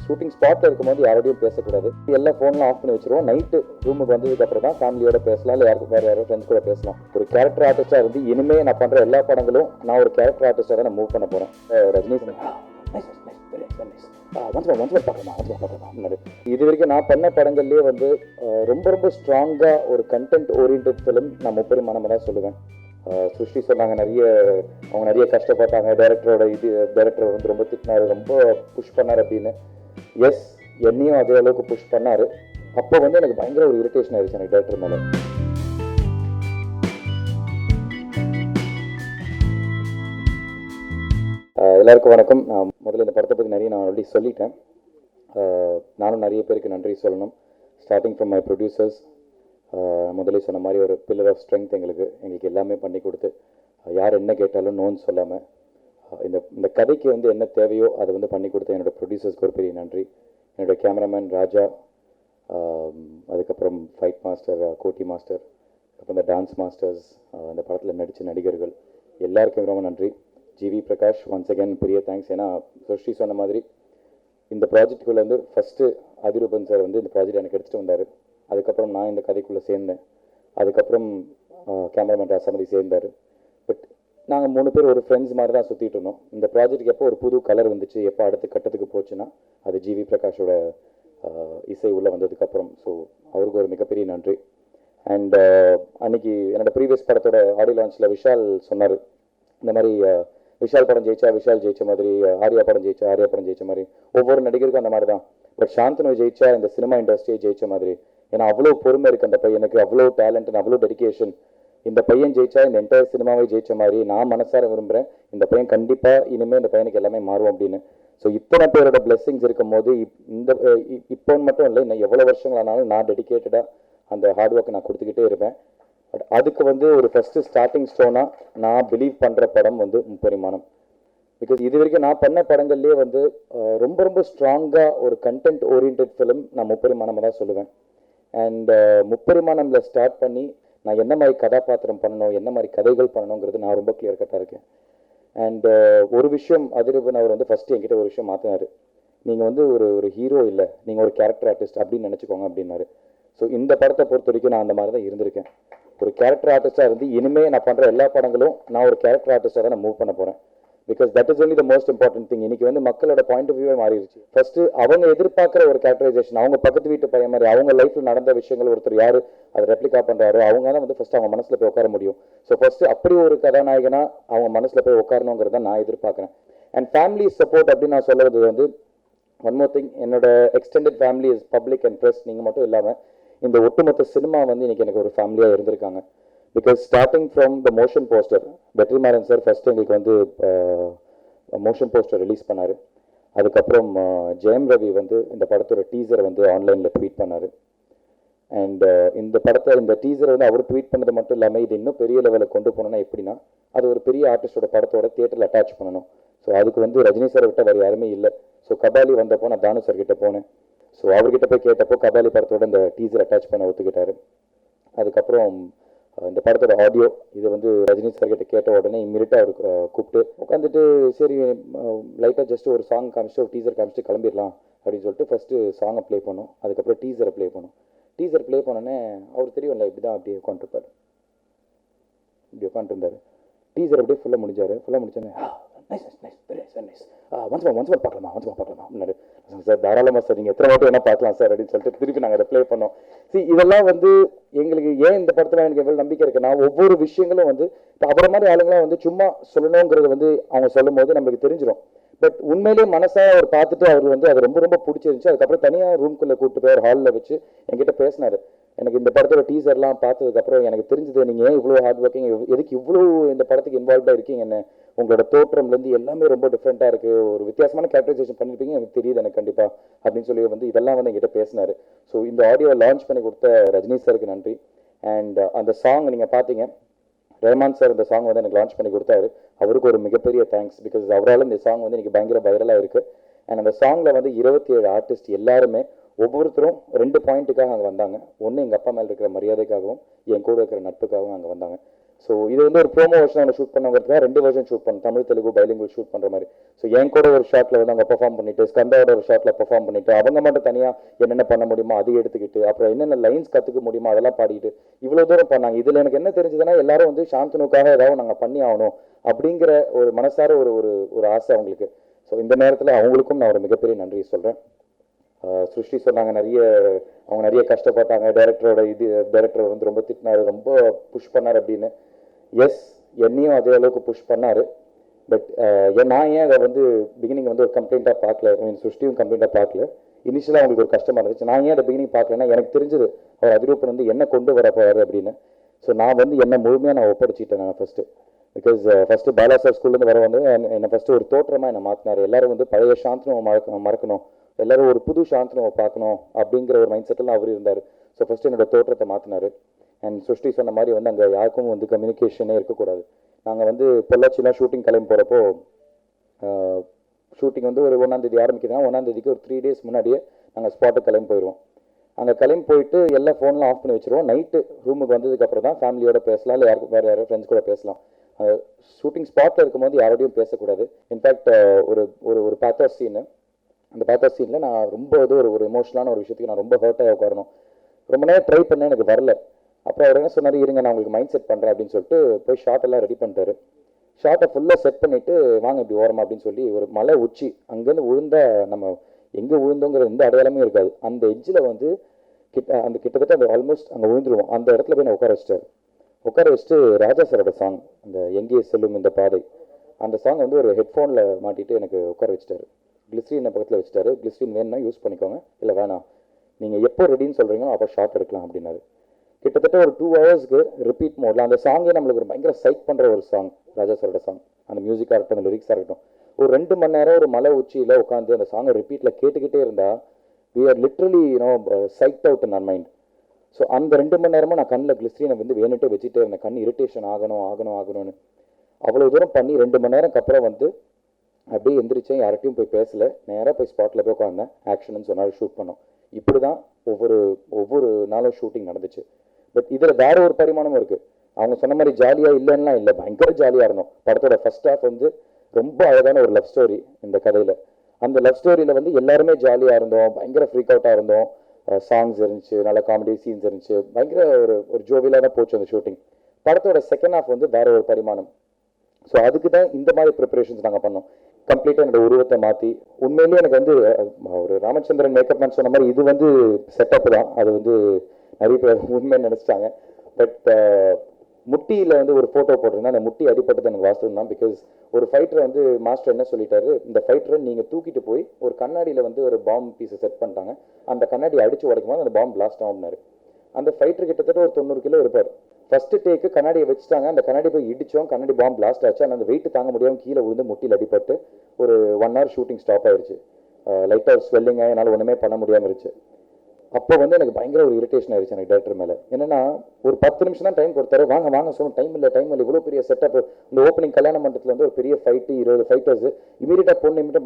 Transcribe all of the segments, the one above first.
Shooting ஸ்பாட்டில் இருக்கும்போது யாரோடையும் பேசக்கூடாது. எல்லா ஃபோன்லாம் ஆஃப் பண்ணி வச்சிருவோம். நைட்டு ரூமுக்கு வந்ததுக்கப்புறம் தான் ஃபேமிலியோட பேசலாம், இல்லை யாருக்கு வேறு யாரோ ஃப்ரெண்ட்ஸ் கூட பேசலாம். ஒரு கேரக்டர் ஆர்டிஸ்டாக இருந்து இனிமேல் நான் பண்ணுற எல்லா படங்களும் நான் ஒரு கேரக்டர் ஆர்டிஸ்டாக தான் நான் மூவ் பண்ண போகிறேன். ரஜினி இது வரைக்கும் நான் பண்ண படங்கள்லேயே வந்து ரொம்ப ரொம்ப ஸ்ட்ராங்காக ஒரு கண்டென்ட் ஓரியன்ட் ஃபிலிம் நான் முப்பரிமாணமாக தான் சொல்லுவேன். சுஷ்டி சொன்னாங்க அவங்க நிறைய கஷ்டப்பட்டாங்க, டைரக்டர் வந்து ரொம்ப திட்டினாரு, ரொம்ப புஷ் பண்ணார் அப்படின்னு. எஸ், என்னையும் அதே அளவுக்கு புஷ் பண்ணார். அப்போ வந்து எனக்கு பயங்கர ஒரு இரிட்டேஷன் ஆயிடுச்சு எனக்கு டைரக்டர் மேலே. எல்லாருக்கும் வணக்கம். நான் முதல்ல இந்த படத்தை பற்றி நான் ஆல்ரெடி சொல்லிட்டேன். நானும் நிறைய பேருக்கு நன்றி சொல்லணும். Starting from my producers. முதலே சொன்ன மாதிரி ஒரு பில்லர் ஆஃப் ஸ்ட்ரென்த் எங்களுக்கு எல்லாமே பண்ணி கொடுத்து, யார் என்ன கேட்டாலும் நோன்னு சொல்லாமல் இந்த கதைக்கு வந்து என்ன தேவையோ அதை வந்து பண்ணி கொடுத்த என்னோடய ப்ரொடியூசர்ஸ்க்கு ஒரு பெரிய நன்றி. என்னோடய கேமராமேன் ராஜா, அதுக்கப்புறம் ஃபைட் மாஸ்டர் கோட்டி மாஸ்டர், அப்புறம் இந்த டான்ஸ் மாஸ்டர்ஸ், அந்த படத்தில் நடித்த நடிகர்கள் எல்லாருக்கும் ரொம்ப நன்றி. ஜிவி பிரகாஷ் ஒன்ஸ் அகேன் பெரிய தேங்க்ஸ். ஏன்னா சுஷ்டி சொன்ன மாதிரி இந்த ப்ராஜெக்டுக்குள்ளே வந்து ஃபஸ்ட்டு அதிரூபன் சார் வந்து இந்த ப்ராஜெக்ட் எனக்கு எடுத்துகிட்டு வந்தார். அதுக்கப்புறம் நான் இந்த கதைக்குள்ளே சேர்ந்தேன். அதுக்கப்புறம் கேமராமேன் ராசமதி சேர்ந்தார். பட் நாங்கள் 3 பேர் ஒரு ஃப்ரெண்ட்ஸ் மாதிரி தான் சுற்றிட்டு இருந்தோம். இந்த ப்ராஜெக்ட்டுக்கு எப்போ ஒரு புது கலர் வந்துச்சு, எப்போ அடுத்த கட்டத்துக்கு போச்சுன்னா அது ஜிவி பிரகாஷோட இசை உள்ளே வந்ததுக்கப்புறம். ஸோ அவருக்கு ஒரு மிகப்பெரிய நன்றி. அண்ட் அன்றைக்கி என்னோடய ப்ரீவியஸ் படத்தோட ஆடியோ லான்ச்சில் விஷால் சொன்னார், இந்த மாதிரி விஷால் படம் ஜெயிச்சா விஷால் ஜெயிச்ச மாதிரி, ஆர்யா படம் ஜெயிச்சா ஆர்யா படம் ஜெயிச்ச மாதிரி, ஒவ்வொரு நடிகருக்கும் அந்த மாதிரி தான். பட் சாந்தனு ஜெயிச்சா இந்த சினிமா இண்டஸ்ட்ரியை ஜெயிச்ச மாதிரி. ஏன்னா அவ்வளோ பொறுமை இருக்குது அந்த பையனுக்கு, அவ்வளோ டேலண்ட், அவ்வளோ டெடிக்கேஷன். இந்த பையன் ஜெயிச்சா இந்த என்டையர் சினிமாவை ஜெயிச்ச மாதிரி நான் மனசார விரும்புகிறேன். இந்த பையன் கண்டிப்பாக இனிமேல் இந்த பையனுக்கு எல்லாமே மாறும் அப்படின்னு. ஸோ இத்தனை பேரோட பிளெஸிங்ஸ் இருக்கும் போது இப்போன்னு மட்டும் இல்லை, இன்னும் எவ்வளோ வருஷங்கள் ஆனாலும் நான் டெடிக்கேட்டடாக அந்த ஹார்ட் ஒர்க்கை நான் கொடுத்துக்கிட்டே இருப்பேன். பட் அதுக்கு வந்து ஒரு ஃபஸ்ட்டு ஸ்டார்டிங் ஸ்டோனாக நான் பிலீவ் பண்ணுற படம் வந்து முப்பரிமாணம். பிகாஸ் இது வரைக்கும் நான் பண்ண படங்கள்லேயே வந்து ரொம்ப ரொம்ப ஸ்ட்ராங்காக ஒரு கண்டென்ட் ஓரியன்ட் ஃபிலிம் நான் முப்பரிமாணமாக தான் சொல்லுவேன். அண்ட் முப்பரிமாணமில் ஸ்டார்ட் பண்ணி நான் என்ன மாதிரி கதாபாத்திரம் பண்ணணும், என்ன மாதிரி கதைகள் பண்ணணுங்கிறது நான் ரொம்ப கிளியர் கட்டாக இருக்கேன். அண்ட் ஒரு விஷயம் அதிரூபன் அவர் வந்து ஃபஸ்ட்டு என்கிட்ட ஒரு விஷயம் மாற்றினார். நீங்கள் வந்து ஒரு ஹீரோ இல்லை, நீங்கள் ஒரு கேரக்டர் ஆர்டிஸ்ட் அப்படின்னு நினச்சிக்கோங்க அப்படின்னாரு. ஸோ இந்த படத்தை பொறுத்த வரைக்கும் நான் அந்த மாதிரி தான் இருந்திருக்கேன். ஒரு கேரக்டர் ஆர்டிஸ்டாக இருந்து இனிமேல் நான் பண்ணுற எல்லா படங்களும் நான் ஒரு கேரக்டர் ஆர்டிஸ்டாக தான் நான் மூவ் பண்ண போகிறேன். Because that is only the most important thing. இன்றைக்கி வந்து மக்களோட பாயிண்ட் ஆஃப் வியூவே மாறிடுச்சு. ஃபஸ்ட்டு அவங்க எதிர்பார்க்குற ஒரு கேரக்டரைசேஷன், அவங்க பக்கத்து வீட்டு பையன் மாதிரி, அவங்க லைஃப்பில் நடந்த விஷயங்கள் ஒருத்தர் யார் அதை ரெப்ளிகா பண்ணுறாரோ அவங்க தான் வந்து ஃபஸ்ட்டு அவங்க மனசில் போய் உட்கார முடியும். ஸோ ஃபஸ்ட்டு அப்படி ஒரு கதாநாயகனாக அவங்க மனசில் போய் உட்காரணுங்கிறத நான் எதிர்பார்க்குறேன். அண்ட் ஃபேமிலி சப்போர்ட் அப்படின்னு நான் சொல்கிறது வந்து ஒன் மோர் திங், என்னோட extended family is public and press. நீங்கள் மட்டும் இல்லாமல் இந்த ஒட்டுமொத்த சினிமா வந்து இன்றைக்கி எனக்கு ஒரு ஃபேமிலியாக இருந்திருக்காங்க. Because starting from the motion poster, Vetrimaaran sir first எங்களுக்கு வந்து மோஷன் போஸ்டர் ரிலீஸ் பண்ணார். அதுக்கப்புறம் ஜெயம் ரவி வந்து இந்த படத்தோட டீசரை வந்து ஆன்லைனில் ட்வீட் பண்ணார். அண்ட் இந்த டீசரை வந்து அவர் ட்வீட் பண்ணது மட்டும் இல்லாமல் இது இன்னும் பெரிய லெவலில் கொண்டு போனோன்னா எப்படின்னா, அது ஒரு பெரிய ஆர்டிஸ்டோட படத்தோட தியேட்டரில் அட்டாச் பண்ணணும். ஸோ அதுக்கு வந்து ரஜினி சாரை விட்டால் வேறு யாருமே இல்லை. ஸோ கபாலி வந்தப்போ நான் தானு சார் கிட்டே போனேன். ஸோ அவர்கிட்ட போய் கேட்டப்போ கபாலி படத்தோட இந்த டீசர் அட்டாச் பண்ண ஒத்துக்கிட்டாரு. அதுக்கப்புறம் இந்த படத்தோட ஆடியோ இது வந்து ரஜினி சார் கிட்ட கேட்ட உடனே இம்மிடியட்டாக அவர் கூப்பிட்டு உட்காந்துட்டு, சரி லைட்டாக ஜஸ்ட் ஒரு சாங் காமிச்சிட்டு ஒரு டீசர் காமிச்சிட்டு கிளம்பிடலாம் அப்படின்னு சொல்லிட்டு ஃபஸ்ட்டு சாங்கை ப்ளே பண்ணோம். அதுக்கப்புறம் டீசரை ப்ளே பண்ணோம். டீசர் ப்ளே பண்ணோன்னே அவர் தெரியும்ல இப்படி தான் அப்படியே உட்காந்துருப்பார். இப்படி உட்காந்துருந்தார். டீசர் அப்படியே ஃபுல்லாக முடிஞ்சார். ஃபுல்லாக முடிச்சோன்னே ஒன்ஸ் பார்க்கலாமா அப்படின்னாரு. சார் தாராளமாக சார், நீங்கள் எத்தனை வாட்டி வேணால் பார்க்கலாம் சார் அப்படின்னு சொல்லிட்டு திருப்பி நாங்கள் அதை ப்ளே பண்ணோம். இதெல்லாம் வந்து எங்களுக்கு ஏன் இந்த படத்தில் எனக்கு எவ்வளோ நம்பிக்கை இருக்குன்னா, ஒவ்வொரு விஷயங்களும் வந்து இப்போ அவரை மாதிரி ஆளுங்களாம் வந்து சும்மா சொல்லணுங்கிறது வந்து அவங்க சொல்லும் போது நம்மளுக்கு தெரிஞ்சிடும். பட் உண்மையிலேயே மனசாக அவர் பார்த்துட்டு அவர் வந்து அது ரொம்ப ரொம்ப பிடிச்சிருந்துச்சு. அதுக்கப்புறம் தனியாக ரூம்குள்ளே கூப்பிட்டு போய் ஒரு ஹாலில் வச்சு என்கிட்ட பேசினார். எனக்கு இந்த படத்தோட டீசர்லாம் பார்த்ததுக்கப்புறம் எனக்கு தெரிஞ்சது, நீங்கள் ஏன் இவ்வளோ ஹார்ட் ஒர்க்கிங், எதுக்கு இவ்வளோ இந்த படத்துக்கு இன்வால்வ்டாக இருக்கீங்க, என்ன உங்களோட தோற்றம்லேருந்து எல்லாமே ரொம்ப டிஃப்ரெண்ட்டாக இருக்குது, ஒரு வித்தியாசமான கேரக்டரைசேஷன் பண்ணியிருப்பீங்க, எனக்கு தெரியுது எனக்கு கண்டிப்பாக அப்படின்னு சொல்லி வந்து இதெல்லாம் வந்து என்கிட்ட பேசினார். ஸோ இந்த ஆடியோவை லான்ச் பண்ணி கொடுத்த ரஜினி சாருக்கு நன்றி. அண்ட் அந்த சாங் நீங்கள் பார்த்தீங்க, ரஹ்மான் சார் இந்த சாங் வந்து எனக்கு லான்ச் பண்ணி கொடுத்தாரு. அவருக்கு ஒரு மிகப்பெரிய தேங்க்ஸ். பிகாஸ் அவரால் இந்த சாங் வந்து எனக்கு பயங்கர வைரலாக இருக்குது. அண்ட் அந்த சாங்கில் வந்து 27 ஆர்டிஸ்ட் எல்லாருமே ஒவ்வொருத்தரும் 2 பாயிண்ட்டுக்காக அங்கே வந்தாங்க. ஒன்று எங்கள் அப்பா மேலே இருக்கிற மரியாதைக்காகவும் என் கூட இருக்கிற நட்புக்காகவும் அங்கே வந்தாங்க. ஸோ இது வந்து ஒரு ப்ரோமோ வெர்ஷன் அவங்க ஷூட் பண்ணவங்கிறதுக்காக 2 வெர்ஷன் ஷூட் பண்ண, தமிழ் தெலுங்கு பைலிங்குவல் ஷூட் பண்ணுற மாதிரி. ஸோ என் கூட ஒரு ஷாட்டில் வந்து அவங்க பெர்ஃபார்ம் பண்ணிட்டு, ஸ்கந்தாவோட ஒரு ஷாட்டில் பெர்ஃபார்ம் பண்ணிட்டு, அவங்க மட்டும் தனியாக என்னென்ன பண்ண முடியுமோ அதை எடுத்துக்கிட்டு, அப்புறம் என்னென்ன லைன்ஸ் கற்றுக்க முடியுமோ அதெல்லாம் பாடிட்டு இவ்வளோ தூரம் பண்ணாங்க. இதில் எனக்கு என்ன தெரிஞ்சதுன்னா, எல்லாரும் வந்து சாந்தனுக்காக ஏதாவது நாங்கள் பண்ணி ஆகணும் அப்படிங்கிற ஒரு மனசார ஒரு ஒரு ஒரு ஆசை அவங்களுக்கு. ஸோ இந்த நேரத்தில் அவங்களுக்கும் நான் ஒரு மிகப்பெரிய நன்றி சொல்கிறேன். சிருஷ்டி சொன்னாங்க அவங்க நிறைய கஷ்டப்பட்டாங்க, டைரக்டர் வந்து ரொம்ப திட்டினாரு, ரொம்ப புஷ் பண்ணார் அப்படின்னு. எஸ், என்னையும் அதே அளவுக்கு புஷ் பண்ணார். பட் நான் ஏன் அதை வந்து பிகினிங் வந்து ஒரு கம்ப்ளைண்ட்டாக பார்க்கல, சிருஷ்டியும் கம்ப்ளைண்ட்டாக பார்க்கல. இனிஷியலாக அவங்களுக்கு ஒரு கஷ்டமாக இருந்துச்சு. நான் ஏன் அதை பிகினிங் பார்க்கலன்னா, எனக்கு தெரிஞ்சது அவர் அதிரூப்பன் வந்து என்ன கொண்டு வர போறாரு அப்படின்னு. ஸோ நான் வந்து என்ன முழுமையாக நான் ஒப்படைச்சிட்டேன் நான் first. Because first Bala sir ஸ்கூல்லேருந்து வர வந்து என்னை ஃபஸ்ட்டு ஒரு தோற்றமாக என்னை மாற்றினார். எல்லாரும் வந்து பழைய சாந்தனுவை மறக்கணும், எல்லாரும் ஒரு புது சாந்தனுவை பார்க்கணும் அப்படிங்கிற ஒரு மைண்ட் செட்டில் அவர் இருந்தார். ஸோ ஃபஸ்ட்டு என்னோட தோற்றத்தை மாற்றினார். அண்ட் சிருஷ்டி சொன்ன மாதிரி வந்து அங்கே யாருக்கும் வந்து கம்யூனிகேஷனே இருக்கக்கூடாது. நாங்கள் வந்து பொள்ளாச்சிலாம் ஷூட்டிங் கிளம்பி போகிறப்போ, ஷூட்டிங் வந்து ஒரு 1ஆம் தேதி ஆரம்பிக்கிறதுனா 1ஆம் தேதிக்கு ஒரு 3 days முன்னாடியே நாங்கள் ஸ்பாட்டுக்கு கிளம்பி போயிடுவோம். அங்கே கிளம்பி போயிட்டு எல்லா ஃபோன்லாம் ஆஃப் பண்ணி வச்சுருவோம். நைட்டு ரூமுக்கு வந்ததுக்கப்புறம் தான் ஃபேமிலியோட பேசலாம், இல்லை வேறு யாரோ ஃப்ரெண்ட்ஸ் கூட பேசலாம். ஷூட்டிங் ஸ்பாட்டில் இருக்கும்போது யாரோடையும் பேசக்கூடாது. இன்ஃபேக்ட் ஒரு ஒரு ஒரு பேத்தஸ் சீனு, அந்த பேத்தஸ் சீனில் நான் ரொம்ப ஒரு எமோஷனலான ஒரு விஷயத்துக்கு நான் ரொம்ப ஹர்ட்டாக உட்காரணும். ரொம்ப நேரம் ட்ரை பண்ணேன், எனக்கு வரல. அப்புறம் அவர் என்ன சொன்னார், இருங்க நான் உங்களுக்கு மைண்ட் செட் பண்ணுறேன் அப்படின்னு சொல்லிட்டு போய் ஷார்ட் எல்லாம் ரெடி பண்ணிட்டாரு. ஷார்ட்டை ஃபுல்லாக செட் பண்ணிவிட்டு வாங்க இப்படி ஓரமா அப்படின்னு சொல்லி ஒரு மலை உச்சி, அங்கேருந்து விழுந்தா நம்ம எங்கே விழுந்தோங்கிற எந்த அடையாளமே இருக்காது. அந்த எட்ஜில் வந்து கிட்டத்தட்ட அந்த ஆல்மோஸ்ட் அங்கே விழுந்துருவோம். அந்த இடத்துல போய் நான் உட்கார வச்சுட்டு ராஜா சாரோட சாங், அந்த எங்கே செல்லும் இந்த பாதை, அந்த சாங் வந்து ஒரு ஹெட்ஃபோனில் மாட்டிட்டு எனக்கு உட்கார வச்சுட்டாரு. கிளிஸ்ட்ரினை பக்கத்தில் வச்சுட்டாரு. கிளிஸ்ட்ரின் வேணும்னா யூஸ் பண்ணிக்கோங்க, இல்லை வேணாம், நீங்கள் எப்போ ரெடின்னு சொல்கிறீங்களோ அப்போ ஷார்ட் எடுக்கலாம் அப்படின்னாரு. கிட்டத்தட்ட ஒரு 2 hours ரிப்பீட் மோடில் அந்த சாங்கே நம்மளுக்கு ஒரு பயங்கர சைட் பண்ணுற ஒரு சாங், ராஜா சாரோட சாங். அந்த மியூசிக்காக இருக்கட்டும், அந்த லிரிக்ஸாக இருக்கட்டும், ஒரு 2 மணி நேரம் ஒரு மலை உச்சியில் உட்காந்து அந்த சாங்கை ரிப்பீட்டில் கேட்டுக்கிட்டே இருந்தால் we are literally psyched out in our mind. So அந்த 2 மணி நேரமும் நான் கண்ணில் கிளிஸ்ட்ரினை வந்து வேணுட்டே வச்சுட்டே இருந்தேன். கண் இரிட்டேஷன் ஆகணும்னு அவ்வளோ தூரம் பண்ணி 2 மணி நேரம்க்கு அப்புறம் வந்து அப்படியே எந்திரிச்சேன். யார்கிட்டையும் போய் பேசலை, நேராக போய் ஸ்பாட்டில் போய் உட்காந்தேன். ஆக்ஷன்னு சொன்னாலும் ஷூட் பண்ணோம். இப்படி தான் ஒவ்வொரு நாளும் ஷூட்டிங் நடந்துச்சு. பட் இதில் வேற ஒரு பரிமாணமும் இருக்குது. அவங்க சொன்ன மாதிரி ஜாலியாக இல்லைன்னா இல்லை, பயங்கர ஜாலியாக இருந்தோம். படத்தோட ஃபர்ஸ்ட் ஹாஃப் வந்து ரொம்ப அழகான ஒரு லவ் ஸ்டோரி இந்த கதையில். அந்த லவ் ஸ்டோரியில் வந்து எல்லாருமே ஜாலியாக இருந்தோம், பயங்கர ஃப்ரீக் அவுட்டாக இருந்தோம். சாங்ஸ் இருந்துச்சு, நல்ல காமெடி சீன்ஸ் இருந்துச்சு, பயங்கர ஒரு ஜோவிலாக தான் போச்சு அந்த ஷூட்டிங். படத்தோட செகண்ட் ஹாஃப் வந்து வேற ஒரு பரிமாணம். ஸோ அதுக்கு தான் இந்த மாதிரி ப்ரிப்பரேஷன்ஸ் நாங்கள் பண்ணோம். கம்ப்ளீட்டாக என்னோட உருவத்தை மாற்றி, உண்மையிலேயே எனக்கு வந்து ஒரு ராமச்சந்திரன் மேக்கப் மேன் சொன்ன மாதிரி இது வந்து செட்டப் தான். அது வந்து நிறைய பேர் உண்மையை நினச்சிட்டாங்க. பட் முட்டியில் வந்து ஒரு ஃபோட்டோ போட்டிருந்தேன். அந்த முட்டி அடிப்பட்டது எனக்கு வாஸ்தவம் தான். பிகாஸ் ஒரு ஃபைட்டரை வந்து மாஸ்டர் என்ன சொல்லிட்டாரு, இந்த ஃபைட்டரை நீங்கள் தூக்கிட்டு போய் ஒரு கண்ணாடியில் வந்து ஒரு பாம்பு பீஸை செட் பண்ணிட்டாங்க, அந்த கண்ணாடி அடித்து உடைக்கும் போது அந்த பாம்பு பிளாஸ்ட் ஆகும்னாரு. அந்த ஃபைட்டர் கிட்டத்தட்ட ஒரு 90 கிலோ இருப்பார். ஃபர்ஸ்ட் டேக்கு கண்ணாடியை வச்சுட்டாங்க, அந்த கண்ணாடி போய் இடிச்சோம், கண்ணாடி பாம்பு பிளாஸ்ட் ஆச்சு. ஆனால் அந்த வெயிட் தாங்க முடியாமல் கீழே விழுந்து முட்டியில் அடிப்பட்டு ஒரு 1 hour ஷூட்டிங் ஸ்டாப் ஆயிடுச்சு. லைட்டாக ஸ்வெல்லிங் ஆகி என்னால் ஒன்றுமே பண்ண முடியாமல் இருந்துச்சு. அப்போ வந்து எனக்கு பயங்கர ஒரு இரிட்டேஷன் ஆயிடுச்சு எனக்கு டேரக்டர் மேலே. என்னன்னா ஒரு 10 நிமிஷம் தான் டைம் கொடுத்தாரு. வாங்க சொல்லணும், டைம் இல்லை, இவ்வளோ பெரிய செட்டப். இந்த ஓப்பனிங் கல்யாண மண்டபத்தில் வந்து ஒரு பெரிய ஃபைட்டு, 20 ஃபைட்டர்ஸ் இமீடியட்டாக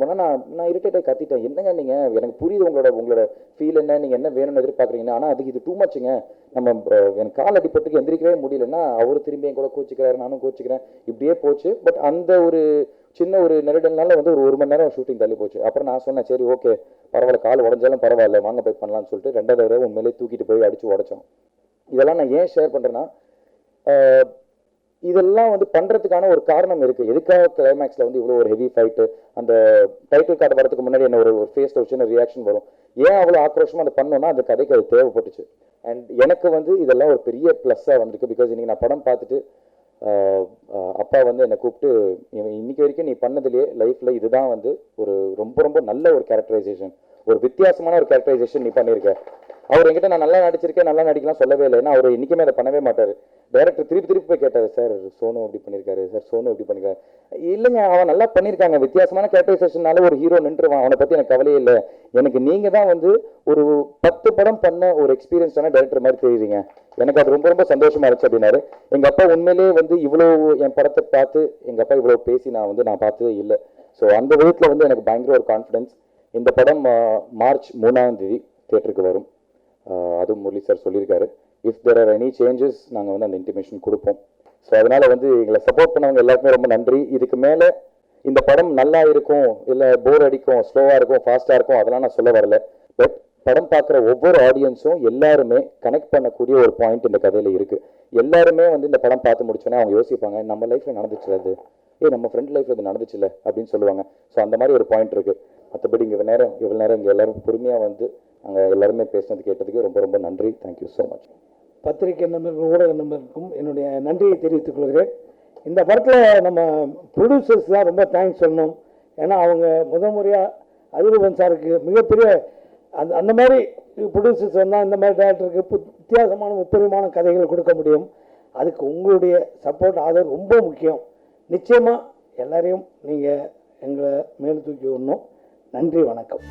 போனால் நான் இரிட்டேட் ஆகி கத்திட்டேன். என்னங்க நீங்கள், எனக்கு புரியுது உங்களோட ஃபீல் என்ன, நீங்கள் என்ன வேணும்னு எதிர்பார்க்குறீங்கன்னா, ஆனால் அதுக்கு இது டூ மச்சுங்க. நம்ம எனக்கு கால் அடிப்பட்டுக்கு எந்திரிக்கவே முடியலன்னா அவர் திரும்பி என் கூட கோச்சிக்கிறாரு, நானும் கோச்சிக்கிறேன், இப்படியே போச்சு. பட் அந்த ஒரு சின்ன ஒரு நெருடல்னால வந்து ஒரு மணி நேரம் ஷூட்டிங் தள்ளி போச்சு. அப்புறம் நான் சொன்னேன், சரி ஓகே பரவாயில்ல, கால் உடஞ்சாலும் பரவாயில்ல, வாங்க போய் பண்ணலாம்னு சொல்லிட்டு 2வது தடவை உண்மையிலே தூக்கிட்டு போய் அடித்து உடைச்சோம். இதெல்லாம் நான் ஏன் ஷேர் பண்ணுறேன்னா, இதெல்லாம் வந்து பண்ணுறதுக்கான ஒரு காரணம் இருக்குது. எதுக்காக கிளைமேக்ஸில் வந்து இவ்வளோ ஒரு ஹெவி ஃபைட்டு, அந்த டைட்டில் கார்டு வரதுக்கு முன்னாடி என்ன ஒரு ஃபேஸில் ஒரு சின்ன ரியாக்ஷன் வரும். ஏன் அவ்வளோ ஆக்ரோஷமாக அதை பண்ணோன்னா அந்த கதைக்கு அது தேவைப்பட்டுச்சு. அண்ட் எனக்கு வந்து இதெல்லாம் ஒரு பெரிய ப்ளஸ்ஸாக வந்திருக்கு. பிகாஸ் இன்றைக்கி நான் படம் பார்த்துட்டு அப்பா வந்து என்னை கூப்பிட்டு, இன்னைக்கு வரைக்கும் நீ பண்ணதுலேயே லைஃப்பில் இதுதான் வந்து ஒரு ரொம்ப நல்ல ஒரு கேரக்டரைசேஷன், ஒரு வித்தியாசமான ஒரு கேரக்டரைசேஷன் நீ பண்ணியிருக்க. அவர் என்கிட்ட நான் நல்லா நடிச்சிருக்கேன், நல்லா நடிக்கலாம் சொல்லவே இல்லை. ஏன்னா அவர் இன்றைக்குமே அதை பண்ணவே மாட்டார். டைரக்டர் திருப்பி போய் கேட்டார், சார் சோனு எப்படி பண்ணியிருக்காரு, சார் சோனு எப்படி பண்ணியிருக்காரு. இல்லைங்க, அவன் நல்லா பண்ணியிருக்காங்க, வித்தியாசமான கேரக்டரைசேஷனால ஒரு ஹீரோ நின்றுவான், அவனை பற்றி எனக்கு கவலையே இல்லை. எனக்கு நீங்கள் தான் வந்து ஒரு 10 படம் பண்ண ஒரு எக்ஸ்பீரியன்ஸான டைரக்டர் மாதிரி தெரியுறீங்க, எனக்கு அது ரொம்ப சந்தோஷமா இருந்துச்சு அப்படின்னாரு. எங்கள் அப்பா உண்மையிலேயே வந்து இவ்வளோ என் படத்தை பார்த்து எங்கள் அப்பா இவ்வளோ பேசி நான் பார்த்ததே இல்லை. ஸோ அந்த விதத்தில் வந்து எனக்கு பயங்கர ஒரு கான்ஃபிடன்ஸ். இந்த படம் மார்ச் 3ஆம் தேதி தியேட்டருக்கு வரும். அதுவும் முரளி சார் சொல்லியிருக்காரு, if there or any changes நாங்கள் வந்து அந்த இன்டிமேஷன் கொடுப்போம். ஸோ அதனால் வந்து எங்களை சப்போர்ட் பண்ணவங்க எல்லாருக்குமே ரொம்ப நன்றி. இதுக்கு மேலே இந்த படம் நல்லா இருக்கும், இல்லை போர் அடிக்கும், ஸ்லோவாக இருக்கும், ஃபாஸ்ட்டாக இருக்கும், அதெல்லாம் நான் சொல்ல வரல. பட் படம் பார்க்குற ஒவ்வொரு ஆடியன்ஸும் எல்லாருமே கனெக்ட் பண்ணக்கூடிய ஒரு பாயிண்ட் இந்த கதையில் இருக்குது. எல்லாருமே வந்து இந்த படம் பார்த்து முடிச்சோன்னே அவங்க யோசிப்பாங்க, நம்ம லைஃப்பில் நடந்துச்சு அது, நம்ம ஃப்ரெண்ட் லைஃப் இது நடந்துச்சுல்ல அப்படின்னு சொல்லுவாங்க. ஸோ அந்த மாதிரி ஒரு பாயிண்ட் இருக்குது. மற்றபடி இவ்வளோ நேரம் இங்கே எல்லாரும் பொறுமையாக வந்து நாங்கள் எல்லாருமே பேசினது கேட்டதுக்கு ரொம்ப ரொம்ப நன்றி. Thank you so much. பத்திரிகை நண்பர்கள், ஊடக நண்பருக்கும் என்னுடைய நன்றியை தெரிவித்துக் கொள்கிறேன். இந்த படத்தில் நம்ம ப்ரொடியூசர்ஸ் தான் ரொம்ப தேங்க்ஸ் சொல்லணும். ஏன்னா அவங்க முறையாக அதிரூபன் சாருக்கு மிகப்பெரிய அந்த மாதிரி ப்ரொடியூசர்ஸ் வந்தால் இந்த மாதிரி டேரக்டருக்கு வித்தியாசமான முப்பரிமான கதைகள் கொடுக்க முடியும். அதுக்கு உங்களுடைய சப்போர்ட் ஆதரவு ரொம்ப முக்கியம். நிச்சயமாக எல்லாரையும் நீங்கள் எங்களை மேல் தூக்கி விடணும். நன்றி, வணக்கம்.